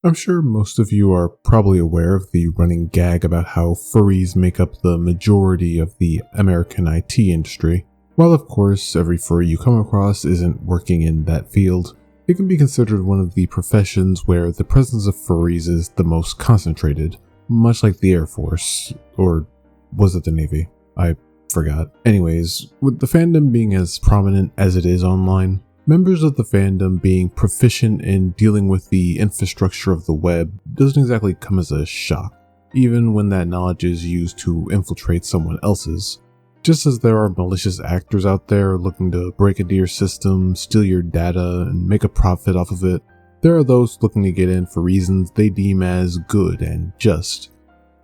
I'm sure most of you are probably aware of the running gag about how furries make up the majority of the American IT industry. While of course every furry you come across isn't working in that field, it can be considered one of the professions where the presence of furries is the most concentrated, much like the Air Force, or was it the Navy? I forgot. Anyways, with the fandom being as prominent as it is online, members of the fandom being proficient in dealing with the infrastructure of the web doesn't exactly come as a shock, even when that knowledge is used to infiltrate someone else's. Just as there are malicious actors out there looking to break into your system, steal your data, and make a profit off of it, there are those looking to get in for reasons they deem as good and just.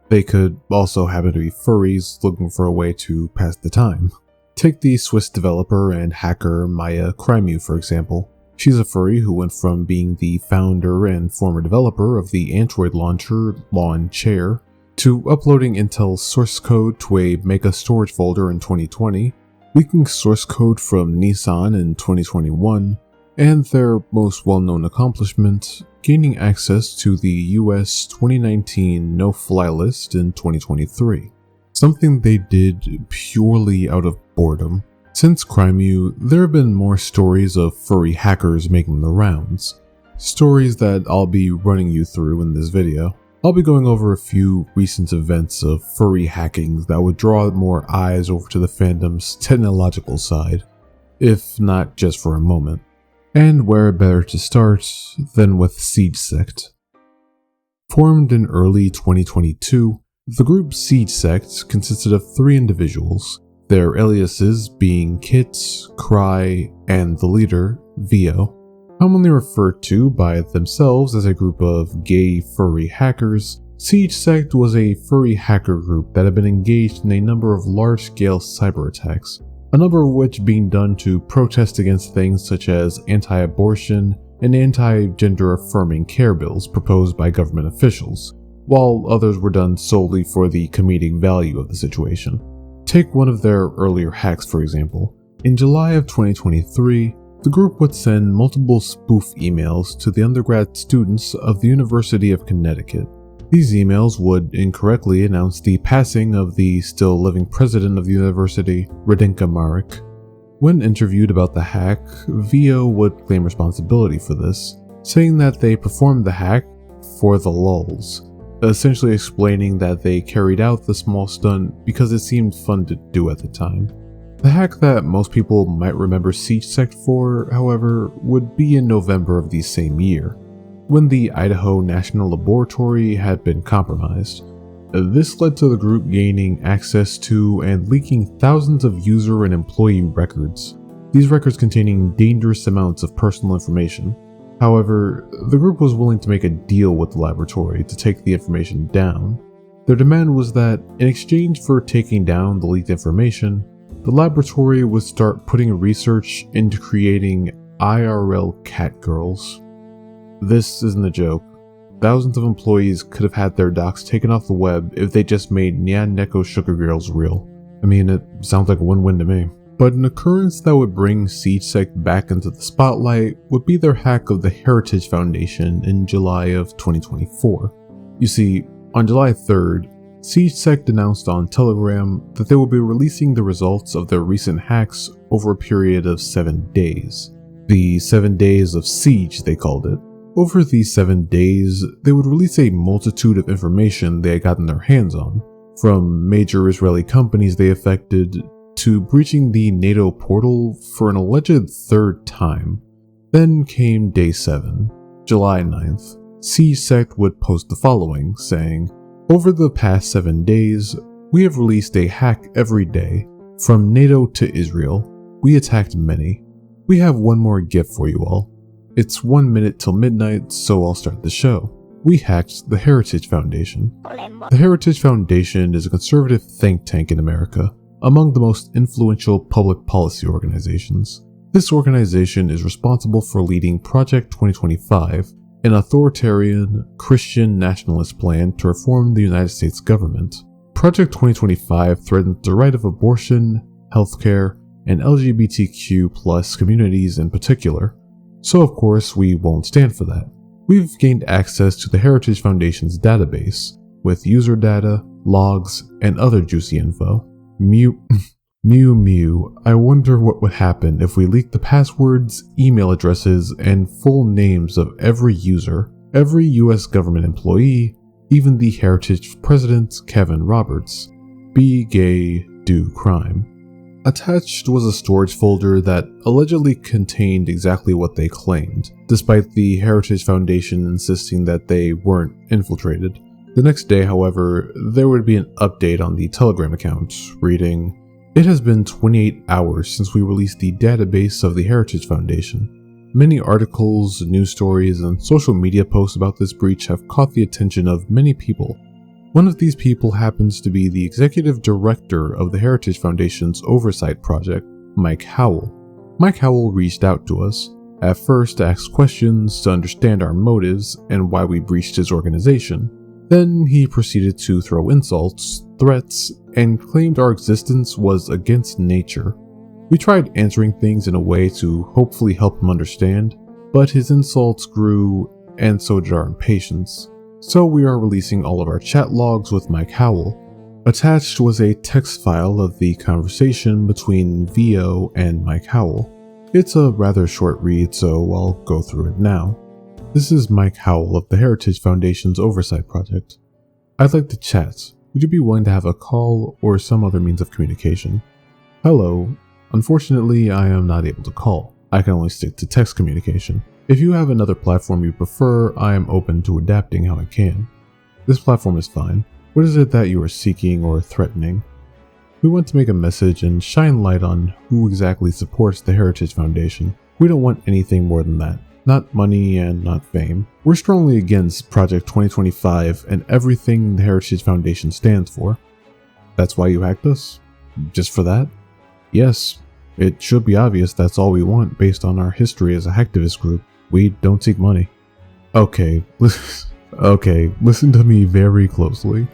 They could also happen to be furries looking for a way to pass the time. Take the Swiss developer and hacker Maya Crimeu for example. She's a furry who went from being the founder and former developer of the Android launcher Lawn Chair to uploading Intel's source code to a Mega storage folder in 2020, leaking source code from Nissan in 2021, and their most well-known accomplishment, gaining access to the US 2019 no-fly list in 2023. Something they did purely out of boredom. Since Crimeu, there have been more stories of furry hackers making the rounds. Stories that I'll be running you through in this video. I'll be going over a few recent events of furry hacking that would draw more eyes over to the fandom's technological side, if not just for a moment. And where better to start than with SiegedSec. Formed in early 2022, the group SiegedSec consisted of 3 individuals, their aliases being Kit, Cry, and the leader, Vio. Commonly referred to by themselves as a group of gay furry hackers, SiegedSec was a furry hacker group that had been engaged in a number of large-scale cyber attacks, a number of which being done to protest against things such as anti-abortion and anti-gender affirming care bills proposed by government officials, while others were done solely for the comedic value of the situation. Take one of their earlier hacks for example. In July of 2023, the group would send multiple spoof emails to the undergrad students of the University of Connecticut. These emails would incorrectly announce the passing of the still living president of the university, Radinka Marek. When interviewed about the hack, Vio would claim responsibility for this, saying that they performed the hack for the lulz, essentially explaining that they carried out the small stunt because it seemed fun to do at the time. The hack that most people might remember SiegedSec for, however, would be in November of the same year, when the Idaho National Laboratory had been compromised. This led to the group gaining access to and leaking thousands of user and employee records, these records containing dangerous amounts of personal information. However, the group was willing to make a deal with the laboratory to take the information down. Their demand was that, in exchange for taking down the leaked information, the laboratory would start putting research into creating IRL cat girls. This isn't a joke. Thousands of employees could have had their docs taken off the web if they just made Nyan Neko sugar girls real. I mean, it sounds like a win-win to me. But an occurrence that would bring SiegedSec back into the spotlight would be their hack of the Heritage Foundation in July of 2024. You see, on July 3rd, SiegedSec announced on Telegram that they will be releasing the results of their recent hacks over a period of 7 days. The 7 days of siege, they called it. Over these 7 days, they would release a multitude of information they had gotten their hands on, from major Israeli companies they affected to breaching the NATO portal for an alleged 3rd time. Then came day 7, July 9th. SiegedSec would post the following, saying, "Over the past 7 days, we have released a hack every day. From NATO to Israel, we attacked many. We have one more gift for you all. It's 1 minute till midnight, so I'll start the show. We hacked the Heritage Foundation." The Heritage Foundation is a conservative think tank in America, among the most influential public policy organizations. This organization is responsible for leading Project 2025, an authoritarian, Christian nationalist plan to reform the United States government. Project 2025 threatens the right of abortion, healthcare, and LGBTQ+ communities in particular. So of course we won't stand for that. We've gained access to the Heritage Foundation's database, with user data, logs, and other juicy info. Mew, I wonder what would happen if we leaked the passwords, email addresses, and full names of every user, every US government employee, even the Heritage president, Kevin Roberts. Be gay, do crime. Attached was a storage folder that allegedly contained exactly what they claimed, despite the Heritage Foundation insisting that they weren't infiltrated. The next day, however, there would be an update on the Telegram account, reading, "It has been 28 hours since we released the database of the Heritage Foundation. Many articles, news stories, and social media posts about this breach have caught the attention of many people. One of these people happens to be the executive director of the Heritage Foundation's oversight project, Mike Howell. Mike Howell reached out to us, at first to ask questions to understand our motives and why we breached his organization. Then he proceeded to throw insults, threats, and claimed our existence was against nature. We tried answering things in a way to hopefully help him understand, but his insults grew, and so did our impatience. So we are releasing all of our chat logs with Mike Howell. Attached was a text file of the conversation between VO and Mike Howell. It's a rather short read, so I'll go through it now. This is Mike Howell of the Heritage Foundation's Oversight Project. I'd like to chat. Would you be willing to have a call or some other means of communication? Hello. Unfortunately, I am not able to call. I can only stick to text communication. If you have another platform you prefer, I am open to adapting how I can. This platform is fine. What is it that you are seeking or threatening? We want to make a message and shine light on who exactly supports the Heritage Foundation. We don't want anything more than that. Not money and not fame. We're strongly against Project 2025 and everything the Heritage Foundation stands for. That's why you hacked us? Just for that? Yes. It should be obvious that's all we want based on our history as a hacktivist group. We don't seek money. Okay, listen to me very closely.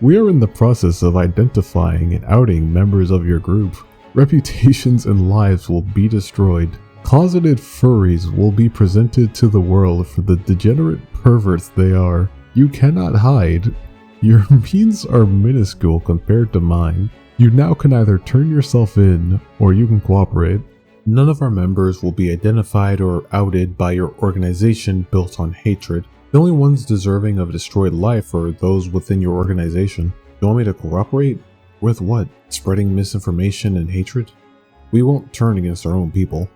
We are in the process of identifying and outing members of your group. Reputations and lives will be destroyed. Closeted furries will be presented to the world for the degenerate perverts they are. You cannot hide. Your means are minuscule compared to mine. You now can either turn yourself in, or you can cooperate. None of our members will be identified or outed by your organization built on hatred. The only ones deserving of destroyed life are those within your organization. You want me to cooperate? With what? Spreading misinformation and hatred? We won't turn against our own people.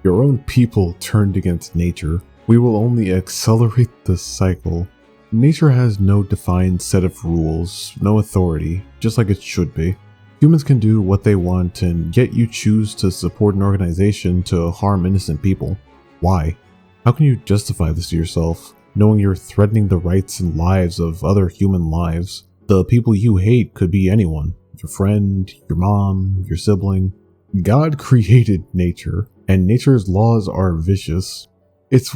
Your own people turned against nature. We will only accelerate the cycle. Nature has no defined set of rules, no authority, just like it should be. Humans can do what they want, and yet you choose to support an organization to harm innocent people. Why? How can you justify this to yourself, knowing you're threatening the rights and lives of other human lives? The people you hate could be anyone. Your friend, your mom, your sibling. God created nature, and nature's laws are vicious. It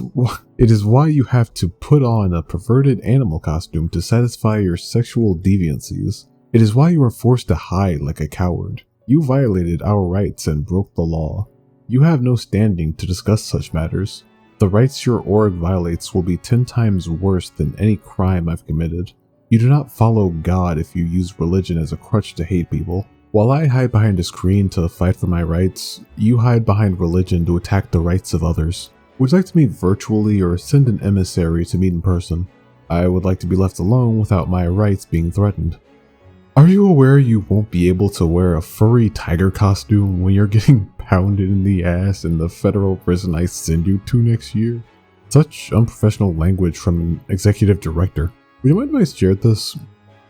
is why you have to put on a perverted animal costume to satisfy your sexual deviancies. It is why you are forced to hide like a coward. You violated our rights and broke the law. You have no standing to discuss such matters. The rights your org violates will be 10 times worse than any crime I've committed. You do not follow God if you use religion as a crutch to hate people. While I hide behind a screen to fight for my rights, you hide behind religion to attack the rights of others. Would you like to meet virtually or send an emissary to meet in person? I would like to be left alone without my rights being threatened. Are you aware you won't be able to wear a furry tiger costume when you're getting pounded in the ass in the federal prison I send you to next year? Such unprofessional language from an executive director. Would you mind if I shared this?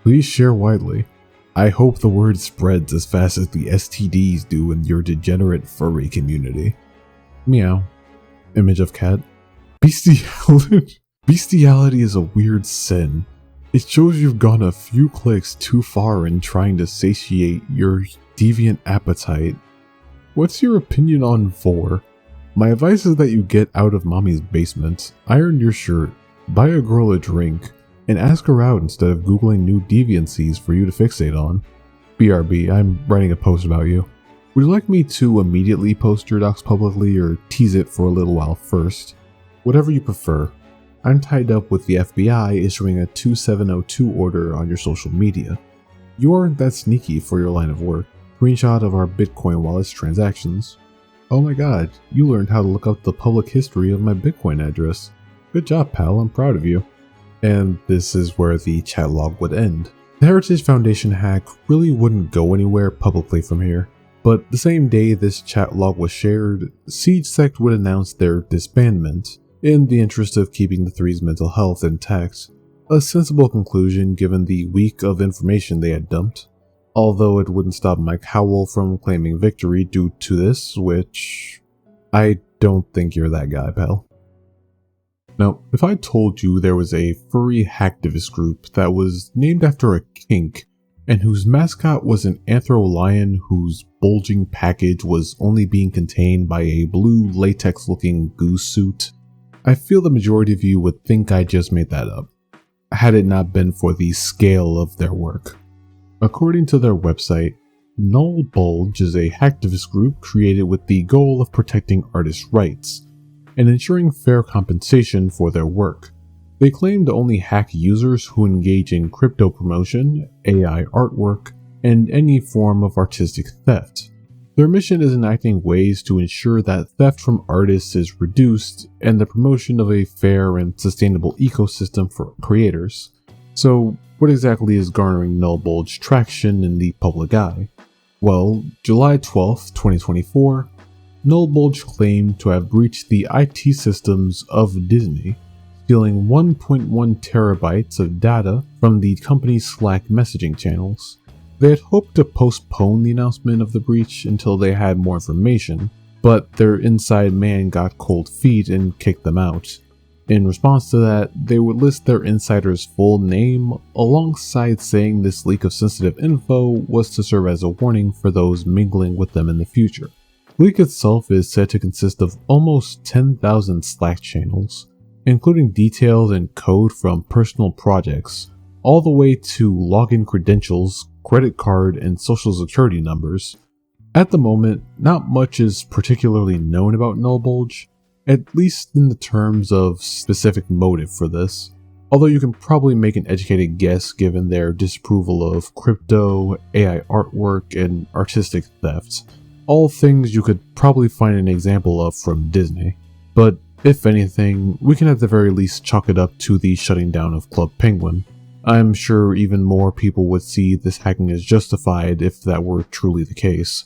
Please share widely. I hope the word spreads as fast as the STDs do in your degenerate furry community. Meow. Image of cat. Bestiality. Bestiality is a weird sin. It shows you've gone a few clicks too far in trying to satiate your deviant appetite. What's your opinion on vor? My advice is that you get out of mommy's basement, iron your shirt, buy a girl a drink, and ask her out instead of googling new deviancies for you to fixate on. BRB, I'm writing a post about you. Would you like me to immediately post your docs publicly or tease it for a little while first? Whatever you prefer. I'm tied up with the FBI issuing a 2702 order on your social media. You aren't that sneaky for your line of work. Screenshot of our Bitcoin wallet's transactions. Oh my god, you learned how to look up the public history of my Bitcoin address. Good job, pal, I'm proud of you. And this is where the chat log would end. The Heritage Foundation hack really wouldn't go anywhere publicly from here, but the same day this chat log was shared, SiegedSec would announce their disbandment, in the interest of keeping the three's mental health intact. A sensible conclusion given the week of information they had dumped, although it wouldn't stop Mike Howell from claiming victory due to this, which I don't think you're that guy, pal. Now, if I told you there was a furry hacktivist group that was named after a kink, and whose mascot was an anthro lion whose bulging package was only being contained by a blue latex-looking goose suit, I feel the majority of you would think I just made that up, had it not been for the scale of their work. According to their website, NullBulge is a hacktivist group created with the goal of protecting artists' rights and ensuring fair compensation for their work. They claim to only hack users who engage in crypto promotion, AI artwork, and any form of artistic theft. Their mission is enacting ways to ensure that theft from artists is reduced and the promotion of a fair and sustainable ecosystem for creators. So, what exactly is garnering NullBulge traction in the public eye? Well, July 12th, 2024, NullBulge claimed to have breached the IT systems of Disney, stealing 1.1 terabytes of data from the company's Slack messaging channels. They had hoped to postpone the announcement of the breach until they had more information, but their inside man got cold feet and kicked them out. In response to that, they would list their insider's full name, alongside saying this leak of sensitive info was to serve as a warning for those mingling with them in the future. The leak itself is said to consist of almost 10,000 Slack channels, including details and code from personal projects, all the way to login credentials, credit card, and social security numbers. At the moment, not much is particularly known about NullBulge, at least in the terms of specific motive for this, although you can probably make an educated guess given their disapproval of crypto, AI artwork, and artistic theft. All things you could probably find an example of from Disney. But if anything, we can at the very least chalk it up to the shutting down of Club Penguin. I'm sure even more people would see this hacking as justified if that were truly the case.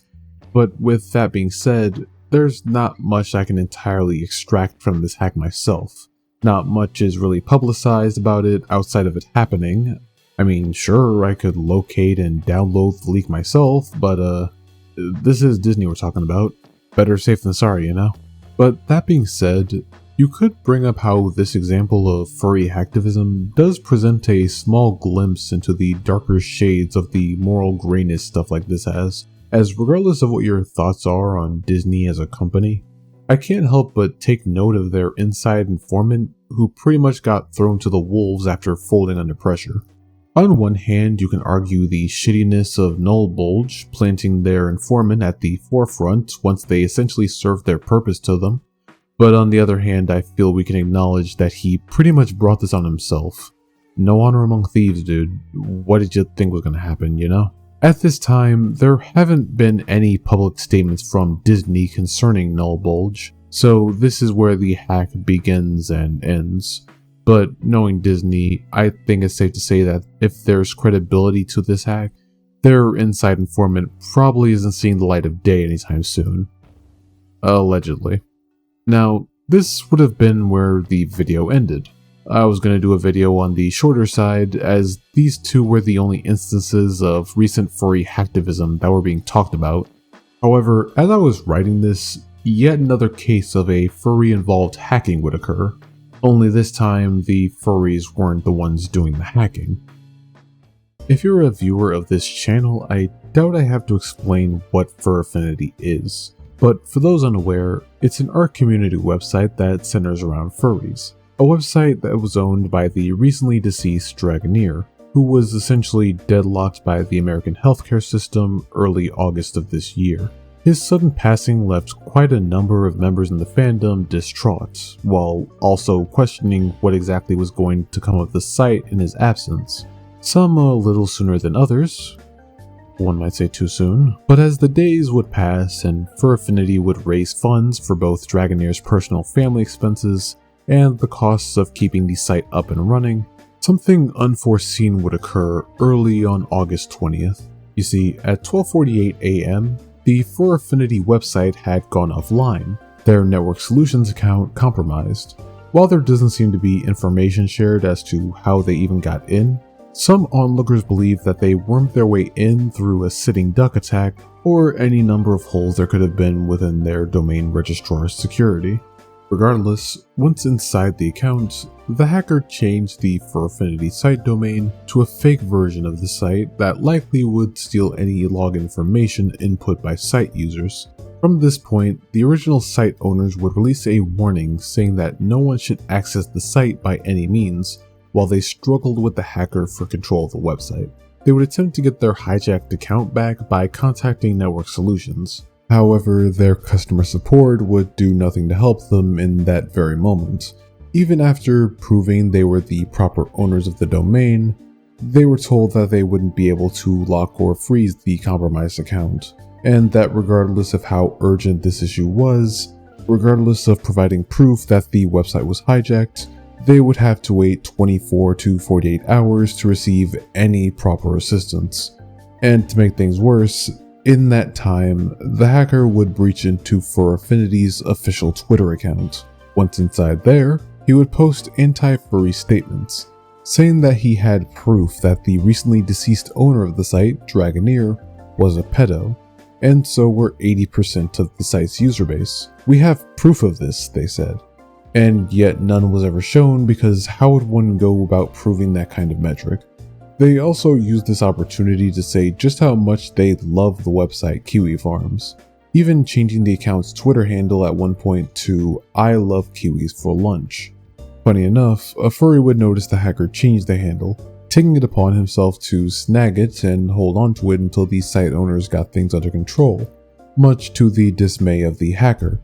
But with that being said, there's not much I can entirely extract from this hack myself. Not much is really publicized about it outside of it happening. I mean, sure, I could locate and download the leak myself, but this is Disney we're talking about. Better safe than sorry, you know? But that being said, you could bring up how this example of furry hacktivism does present a small glimpse into the darker shades of the moral grayness stuff like this has, as regardless of what your thoughts are on Disney as a company, I can't help but take note of their inside informant who pretty much got thrown to the wolves after folding under pressure. On one hand, you can argue the shittiness of NullBulge planting their informant at the forefront once they essentially served their purpose to them. But on the other hand, I feel we can acknowledge that he pretty much brought this on himself. No honor among thieves, dude. What did you think was gonna happen, you know? At this time, there haven't been any public statements from Disney concerning NullBulge, so this is where the hack begins and ends. But knowing Disney, I think it's safe to say that if there's credibility to this hack, their inside informant probably isn't seeing the light of day anytime soon. Allegedly. Now, this would have been where the video ended. I was going to do a video on the shorter side, as these two were the only instances of recent furry hacktivism that were being talked about. However, as I was writing this, yet another case of a furry-involved hacking would occur. Only this time, the furries weren't the ones doing the hacking. If you're a viewer of this channel, I doubt I have to explain what FurAffinity is. But for those unaware, it's an art community website that centers around furries. A website that was owned by the recently deceased Dragoneer, who was essentially deadlocked by the American healthcare system early August of this year. His sudden passing left quite a number of members in the fandom distraught, while also questioning what exactly was going to come of the site in his absence. Some a little sooner than others, one might say too soon, but as the days would pass and FurAffinity would raise funds for both Dragonair's personal family expenses and the costs of keeping the site up and running, something unforeseen would occur early on August 20th. You see, at 12:48 a.m., the FurAffinity website had gone offline, their network solutions account compromised. While there doesn't seem to be information shared as to how they even got in, some onlookers believe that they wormed their way in through a sitting duck attack or any number of holes there could have been within their domain registrar's security. Regardless, once inside the account, the hacker changed the FurAffinity site domain to a fake version of the site that likely would steal any log information input by site users. From this point, the original site owners would release a warning saying that no one should access the site by any means, while they struggled with the hacker for control of the website. They would attempt to get their hijacked account back by contacting Network Solutions. However, their customer support would do nothing to help them in that very moment. Even after proving they were the proper owners of the domain, they were told that they wouldn't be able to lock or freeze the compromised account, and that regardless of how urgent this issue was, regardless of providing proof that the website was hijacked, they would have to wait 24 to 48 hours to receive any proper assistance. And to make things worse, in that time, the hacker would breach into FurAffinity's official Twitter account. Once inside there, he would post anti-furry statements, saying that he had proof that the recently deceased owner of the site, Dragonair, was a pedo, and so were 80% of the site's user base. "We have proof of this," they said. And yet none was ever shown, because how would one go about proving that kind of metric? They also used this opportunity to say just how much they love the website Kiwi Farms, even changing the account's Twitter handle at one point to "I love kiwis for lunch." Funny enough, a furry would notice the hacker changed the handle, taking it upon himself to snag it and hold on to it until the site owners got things under control, much to the dismay of the hacker.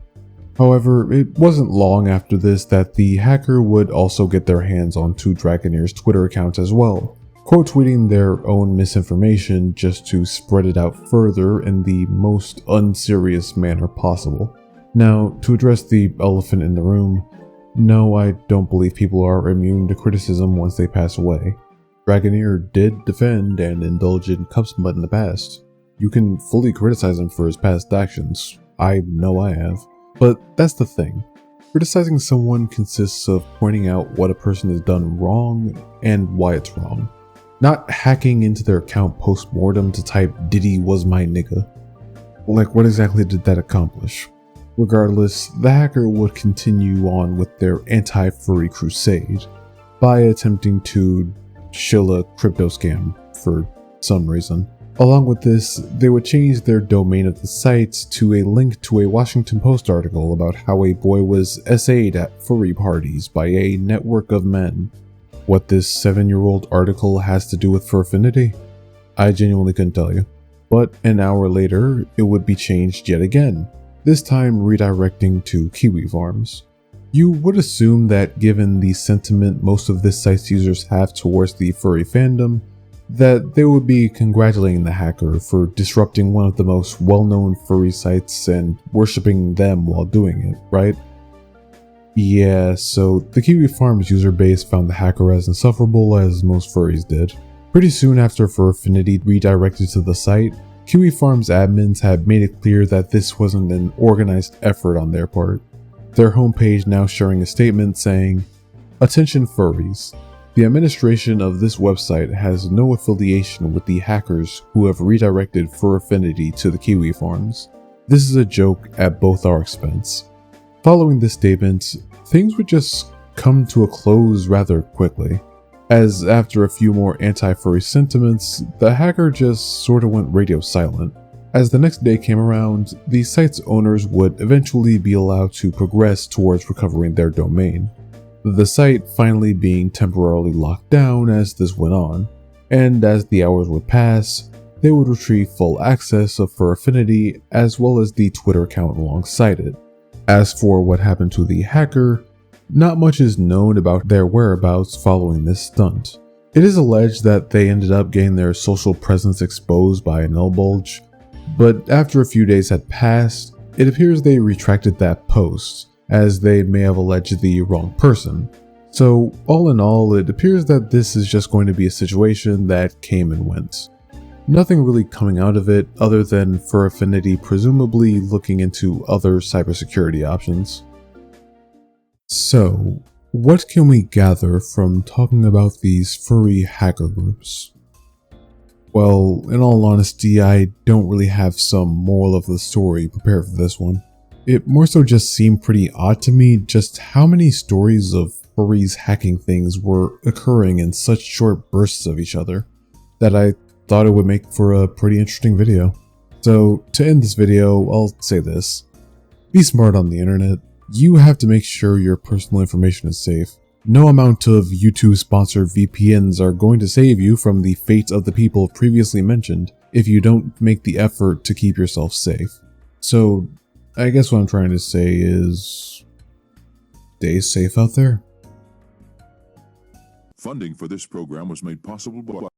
However, it wasn't long after this that the hacker would also get their hands onto Dragonair's Twitter account as well, quote tweeting their own misinformation just to spread it out further in the most unserious manner possible. Now, to address the elephant in the room, no, I don't believe people are immune to criticism once they pass away. Dragonair did defend and indulge in cup smut in the past. You can fully criticize him for his past actions. I know I have. But that's the thing. Criticizing someone consists of pointing out what a person has done wrong and why it's wrong. Not hacking into their account post-mortem to type "Diddy was my nigga." Like, what exactly did that accomplish? Regardless, the hacker would continue on with their anti-furry crusade by attempting to shill a crypto scam for some reason. Along with this, they would change their domain of the site to a link to a Washington Post article about how a boy was essayed at furry parties by a network of men. What this 7-year-old article has to do with FurAffinity? I genuinely couldn't tell you. But an hour later, it would be changed yet again, this time redirecting to Kiwi Farms. You would assume that given the sentiment most of this site's users have towards the furry fandom, that they would be congratulating the hacker for disrupting one of the most well-known furry sites and worshipping them while doing it, right? Yeah, so the Kiwi Farms user base found the hacker as insufferable as most furries did. Pretty soon after FurAffinity redirected to the site, Kiwi Farms admins had made it clear that this wasn't an organized effort on their part. Their homepage now sharing a statement saying, "Attention furries. The administration of this website has no affiliation with the hackers who have redirected FurAffinity to the Kiwi Farms. This is a joke at both our expense." Following this statement, things would just come to a close rather quickly, as after a few more anti-furry sentiments, the hacker just sorta went radio silent. As the next day came around, the site's owners would eventually be allowed to progress towards recovering their domain, the site finally being temporarily locked down as this went on. And as the hours would pass, they would retrieve full access of FurAffinity as well as the Twitter account alongside it. As for what happened to the hacker, not much is known about their whereabouts following this stunt. It is alleged that they ended up getting their social presence exposed by a NullBulge, but after a few days had passed, it appears they retracted that post, as they may have alleged the wrong person. So all in all, it appears that this is just going to be a situation that came and went. Nothing really coming out of it other than FurAffinity presumably looking into other cybersecurity options. So, what can we gather from talking about these furry hacker groups? Well, in all honesty, I don't really have some moral of the story prepared for this one. It more so just seemed pretty odd to me just how many stories of furries hacking things were occurring in such short bursts of each other, that I thought it would make for a pretty interesting video. So to end this video, I'll say this. Be smart on the internet. You have to make sure your personal information is safe. No amount of YouTube sponsored VPNs are going to save you from the fate of the people previously mentioned if you don't make the effort to keep yourself safe. So I guess what I'm trying to say is, stay safe out there. Funding for this program was made possible by